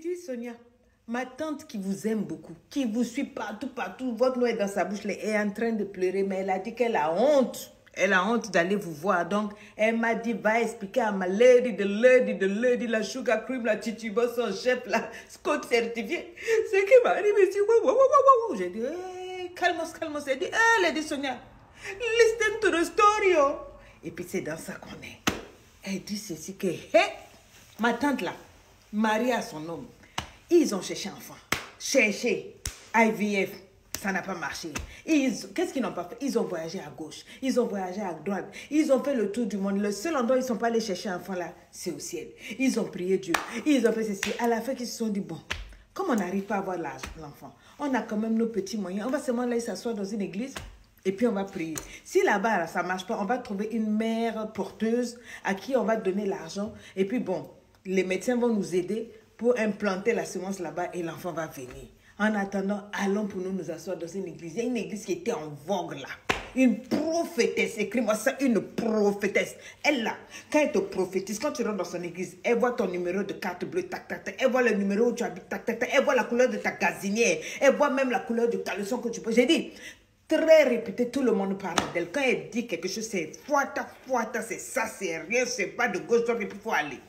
dit, Sonia, ma tante qui vous aime beaucoup, qui vous suit partout, votre nom est dans sa bouche, elle est en train de pleurer, mais elle a dit qu'elle a honte. Elle a honte d'aller vous voir. Donc, elle m'a dit, va expliquer à ma lady, la sugar cream, la chichibo, son chef, la Scott certifié. C'est qui m'a dit, mais wow. J'ai dit, hey, calmos. Elle dit, hey, Lady Sonia, listen to the story. Oh. Et puis, c'est dans ça qu'on est. Elle dit ceci que, hey, ma tante là, mariée à son homme, ils ont cherché enfant. Cherché IVF. Ça n'a pas marché. Qu'est-ce qu'ils n'ont pas fait? Ils ont voyagé à gauche, ils ont voyagé à droite, ils ont fait le tour du monde. Le seul endroit où ils ne sont pas allés chercher un enfant là, c'est au ciel. Ils ont prié Dieu, ils ont fait ceci. À la fin, ils se sont dit, bon, comme on n'arrive pas à avoir l'enfant, on a quand même nos petits moyens. On va seulement aller s'asseoir dans une église et puis on va prier. Si là-bas, ça ne marche pas, on va trouver une mère porteuse à qui on va donner l'argent. Et puis bon, les médecins vont nous aider pour implanter la semence là-bas et l'enfant va venir. En attendant, allons pour nous asseoir dans une église. Il y a une église qui était en vogue là. Une prophétesse, écris-moi ça, une prophétesse. Elle là, quand elle te prophétise, quand tu rentres dans son église, elle voit ton numéro de carte bleue, tac. Elle voit le numéro où tu habites, tac. Elle voit la couleur de ta gazinière. Elle voit même la couleur du caleçon que tu peux. J'ai dit, très répété, tout le monde parle d'elle. Quand elle dit quelque chose, c'est foita, c'est ça, c'est rien, c'est pas de gauche, donc il faut aller.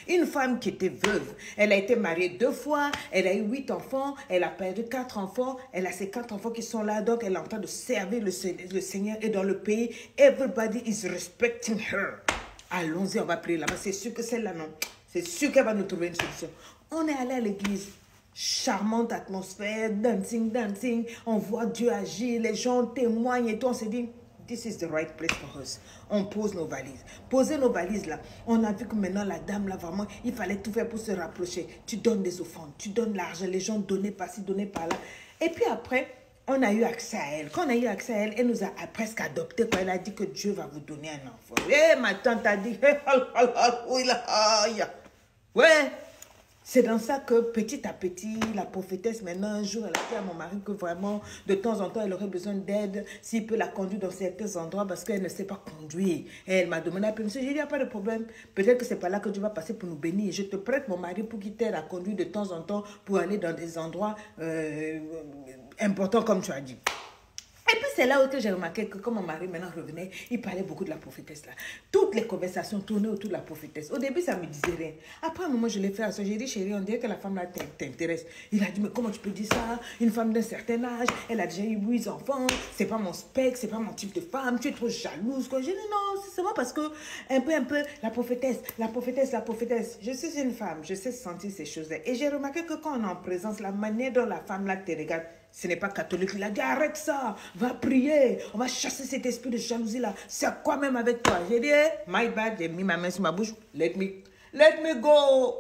Une femme qui était veuve, elle a été mariée 2 fois, elle a eu 8 enfants, elle a perdu 4 enfants, elle a ces 4 enfants qui sont là, donc elle est en train de servir le Seigneur et dans le pays, everybody is respecting her. Allons-y, on va prier là-bas, c'est sûr que celle-là, non, c'est sûr qu'elle va nous trouver une solution. On est allé à l'église, charmante atmosphère, dancing, on voit Dieu agir, les gens témoignent et tout, on s'est dit, this is the right place for us. On pose nos valises. Poser nos valises là. On a vu que maintenant la dame là, vraiment, il fallait tout faire pour se rapprocher. Tu donnes des offrandes, tu donnes l'argent, les gens donnaient par-ci, donnaient par-là. Et puis après, on a eu accès à elle. Quand on a eu accès à elle, elle nous a presque adoptés. Elle a dit que Dieu va vous donner un enfant. Et ma tante a dit, ouais. C'est dans ça que petit à petit, la prophétesse, maintenant, un jour, elle a dit à mon mari que vraiment, de temps en temps, elle aurait besoin d'aide, s'il peut la conduire dans certains endroits parce qu'elle ne sait pas conduire. Et elle m'a demandé, monsieur, j'ai dit, il n'y a pas de problème. Peut-être que c'est pas là que Dieu va passer pour nous bénir. Je te prête mon mari pour qu'il t'aide à conduire de temps en temps pour aller dans des endroits importants, comme tu as dit. Et puis c'est là où j'ai remarqué que quand mon mari maintenant revenait, il parlait beaucoup de la prophétesse là. Toutes les conversations tournaient autour de la prophétesse. Au début, ça ne me disait rien. Après un moment, je l'ai fait à ça. J'ai dit, chérie, on dirait que la femme là t'intéresse. Il a dit, mais comment tu peux dire ça? Une femme d'un certain âge, elle a déjà eu 8 enfants, c'est pas mon spec, c'est pas mon type de femme, tu es trop jalouse. J'ai dit, non, c'est seulement parce que un peu, la prophétesse. Je suis une femme, je sais sentir ces choses-là. Et j'ai remarqué que quand on est en présence, la manière dont la femme là te regarde, ce n'est pas catholique. Il a dit, arrête ça, va prier, on va chasser cet esprit de jalousie là. C'est quoi même avec toi? J'ai dit, my bad, j'ai mis ma main sur ma bouche, let me go.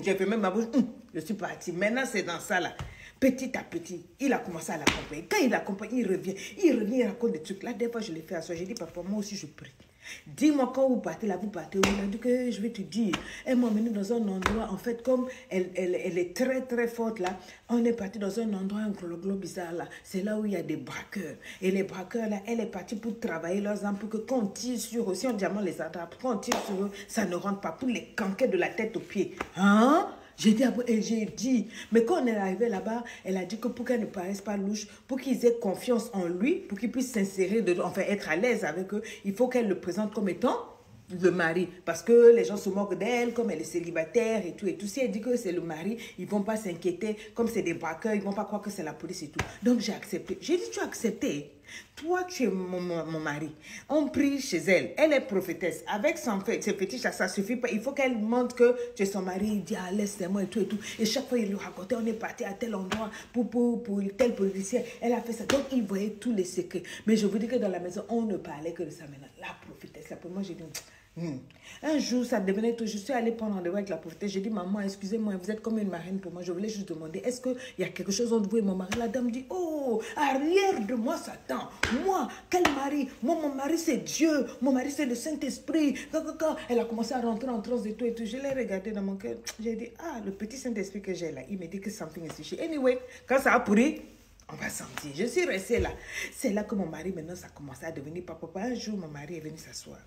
J'ai fait même ma bouche, je suis partie. Maintenant, c'est dans ça là. Petit à petit, il a commencé à l'accompagner. Quand il l'accompagne, il revient, il raconte des trucs. Là, des fois, je l'ai fait à soi. J'ai dit, papa, moi aussi, je prie. Dis-moi quand vous partez là, vous partez où? Il a dit que je vais te dire. Elle m'a emmené dans un endroit, en fait, comme elle est très très forte là, on est parti dans un endroit, un gros bizarre là. C'est là où il y a des braqueurs. Et les braqueurs là, elle est partie pour travailler leurs armes, pour que quand on tire sur eux, si on diamant les attrape, quand on tire sur eux, ça ne rentre pas, pour les canquer de la tête aux pieds. Hein? J'ai dit, mais quand on est arrivé là-bas, elle a dit que pour qu'elle ne paraisse pas louche, pour qu'ils aient confiance en lui, pour qu'ils puissent s'insérer, enfin être à l'aise avec eux, il faut qu'elle le présente comme étant le mari. Parce que les gens se moquent d'elle, comme elle est célibataire et tout. Si elle dit que c'est le mari, ils ne vont pas s'inquiéter, comme c'est des braqueurs, ils ne vont pas croire que c'est la police et tout. Donc j'ai accepté. J'ai dit, tu as accepté. Toi, tu es mon mari. On prie chez elle. Elle est prophétesse. Avec ses fétiches, ça ne suffit pas. Il faut qu'elle montre que tu es son mari. Il dit, ah, laisse-moi et tout et tout. Et chaque fois, il lui racontait, on est parti à tel endroit pour tel policier. Elle a fait ça. Donc, il voyait tous les secrets. Mais je vous dis que dans la maison, on ne parlait que de ça maintenant. La prophétesse. Là, pour moi, j'ai dit... Un jour, ça devenait tout. Je suis allée prendre rendez-vous avec la prophétesse. J'ai dit, maman, excusez-moi, vous êtes comme une marraine pour moi. Je voulais juste demander, est-ce qu'il y a quelque chose entre vous et mon mari? La dame dit, oh, arrière de moi, Satan. Moi, quel mari? Moi, mon mari, c'est Dieu. Mon mari, c'est le Saint-Esprit. Elle a commencé à rentrer en transe et tout et tout. Je l'ai regardé dans mon cœur. J'ai dit, ah, le petit Saint-Esprit que j'ai là, il me dit que something is fishy. Anyway, quand ça a pourri, on va sentir. Je suis restée là. C'est là que mon mari, maintenant, ça a commencé à devenir papa. Un jour, mon mari est venu s'asseoir.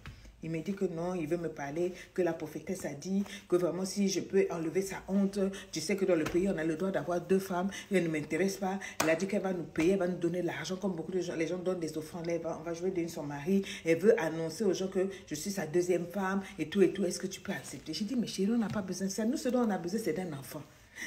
Il me dit que non, il veut me parler, que la prophétesse a dit que vraiment si je peux enlever sa honte, tu sais que dans le pays, on a le droit d'avoir 2 femmes, elle ne m'intéresse pas. Elle a dit qu'elle va nous payer, elle va nous donner l'argent comme beaucoup de gens, les gens donnent des offrandes, on va jouer donner son mari, elle veut annoncer aux gens que je suis sa 2e femme et tout, est-ce que tu peux accepter? J'ai dit, mais chérie, on n'a pas besoin de ça, nous ce dont on a besoin c'est d'un enfant.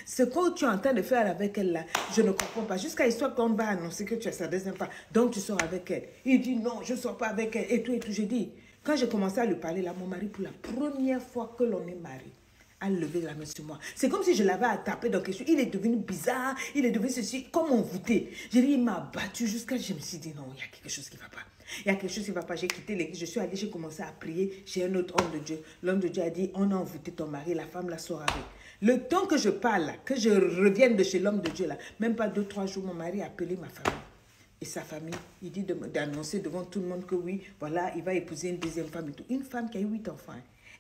Ce que tu es en train de faire avec elle là, je ne comprends pas. Jusqu'à l'histoire qu'on va annoncer que tu es sa 2e femme, donc tu sors avec elle. Il dit non, je ne sors pas avec elle et tout. J'ai dit, quand j'ai commencé à lui parler là, mon mari, pour la première fois que l'on est marié, a levé la main sur moi. C'est comme si je l'avais attrapé dans quelque chose. Il est devenu bizarre, il est devenu ceci, comme envoûté. J'ai dit, il m'a battu jusqu'à je me suis dit non, il y a quelque chose qui ne va pas. Il y a quelque chose qui ne va pas. J'ai quitté l'église, je suis allée, j'ai commencé à prier chez un autre homme de Dieu. L'homme de Dieu a dit, on a envoûté ton mari, la femme la sort avec. Le temps que je parle, que je revienne de chez l'homme de Dieu, là, même pas 2-3 jours, mon mari a appelé ma famille. Et sa famille, il dit d'annoncer devant tout le monde que oui, voilà, il va épouser une 2e femme et tout. Une femme qui a eu 8 enfants.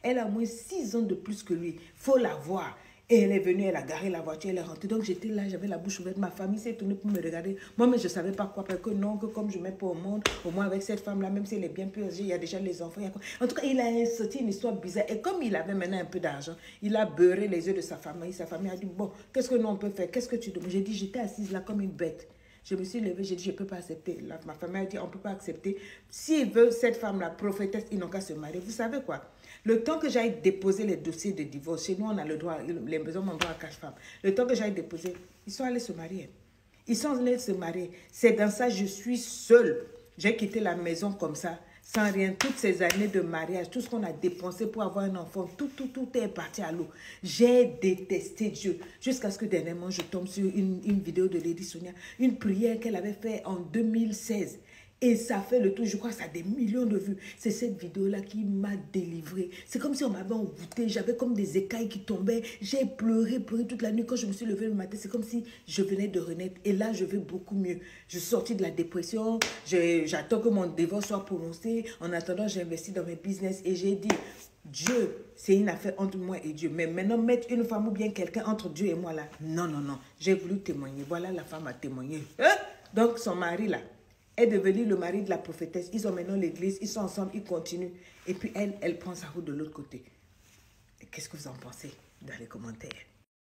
Elle a au moins 6 ans de plus que lui. Il faut la voir. Et elle est venue, elle a garé la voiture, elle est rentrée. Donc j'étais là, j'avais la bouche ouverte. Ma famille s'est tournée pour me regarder. Moi, mais je ne savais pas quoi. Parce que non, que comme je ne mets pas au monde, au moins avec cette femme-là, même si elle est bien plus âgée, il y a déjà les enfants. En tout cas, il a sorti une histoire bizarre. Et comme il avait maintenant un peu d'argent, il a beurré les yeux de sa famille. Sa famille a dit, bon, qu'est-ce que nous on peut faire? Qu'est-ce que tu demandes? J'ai dit, j'étais assise là comme une bête. Je me suis levée, j'ai dit, je ne peux pas accepter. Là, ma famille a dit, on ne peut pas accepter. S'il veut cette femme-là, prophétesse, ils n'ont qu'à se marier. Vous savez quoi? Le temps que j'aille déposer les dossiers de divorce, chez nous, on a le droit, les maisons m'ont droit à 4 femmes. Le temps que j'aille déposer, ils sont allés se marier. Ils sont allés se marier. C'est dans ça, je suis seule. J'ai quitté la maison comme ça, sans rien. Toutes ces années de mariage, tout ce qu'on a dépensé pour avoir un enfant, tout est parti à l'eau. J'ai détesté Dieu. Jusqu'à ce que dernièrement, je tombe sur une vidéo de Lady Sonia, une prière qu'elle avait faite en 2016. Et ça fait le tour, je crois que ça a des millions de vues. C'est cette vidéo-là qui m'a délivrée. C'est comme si on m'avait envoûté, j'avais comme des écailles qui tombaient. J'ai pleuré toute la nuit. Quand je me suis levée le matin, c'est comme si je venais de renaître. Et là, je vais beaucoup mieux. Je suis sortie de la dépression. J'attends que mon divorce soit prononcé. En attendant, j'ai investi dans mes business et j'ai dit, Dieu, c'est une affaire entre moi et Dieu. Mais maintenant, mettre une femme ou bien quelqu'un entre Dieu et moi là, non, non, non. J'ai voulu témoigner. Voilà, la femme a témoigné. Donc, son mari là, est devenu le mari de la prophétesse. Ils ont maintenant l'église, ils sont ensemble, ils continuent. Et puis elle prend sa route de l'autre côté. Qu'est-ce que vous en pensez dans les commentaires?